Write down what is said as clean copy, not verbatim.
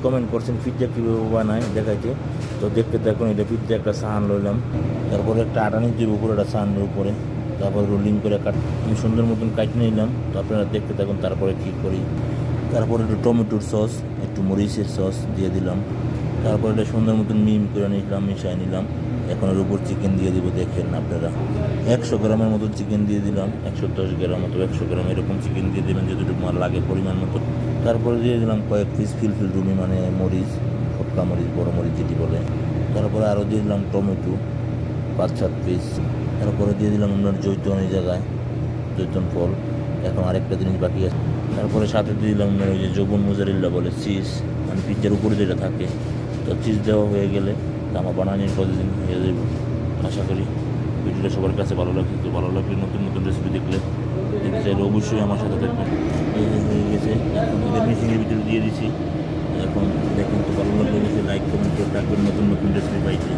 Comment করছেন pizza কীভাবে বানায় দেখাইতে। তো দেখতে দেখুন, এটা পিৎজা একটা সাহান লইলাম, তারপরে একটা আটা নিতে উপরে একটা সাহানের উপরে, তারপর রোলিং করে আমি সুন্দর মতন কাটে নিলাম। তো আপনারা দেখতে থাকুন তারপরে কী করি। তারপরে একটু টমেটোর সস, একটু মরিচের সস দিয়ে দিলাম। তারপরে এটা সুন্দর মতন করে নিলাম, মিশাই নিলাম। এখন এর উপর চিকেন দিয়ে দেবো, দেখেন আপনারা 100 গ্রামের মতো চিকেন দিয়ে দিলাম, 110 গ্রাম মতো, 100 গ্রাম এরকম চিকেন দিয়ে দেবেন যতটুকু আমার লাগে পরিমাণ মতো। তারপরে দিয়ে দিলাম কয়েক পিস ফিলফিল রুমি, মানে মরিচ, ফটকা মরিচ, বড় মরিচ যেটি বলে। তারপরে আরও দিয়ে দিলাম টমেটো 5-7 পিস। তারপরে দিয়ে দিলাম আপনার জৈতন, এই জায়গায় জৈতন ফল। এখন আরেকটা জিনিস বাকি আছে। তারপরে সাথে দিয়ে দিলাম আপনার ওই যে যৌবন মোজারেল্লা বলে চিজ, মানে পিৎজার উপরে যেটা থাকে। তো চিজ দেওয়া হয়ে গেলে আমার বানানোর প্রতিদিন হয়ে যাবে। আশা করি ভিডিওটা সবার কাছে ভালো লাগছে। তো ভালো লাগলে নতুন নতুন রেসিপি দেখতে চাইলে অবশ্যই আমার সাথে দেখবেন। এই যে হয়ে গেছে, এখন এদের মিশিংয়ের ভিতরে দিয়ে দিচ্ছি। এখন দেখুন, তো ভালো লাগলে অবশ্যই লাইক কমেন্ট করে থাকবেন নতুন নতুন রেসিপি পাইতে।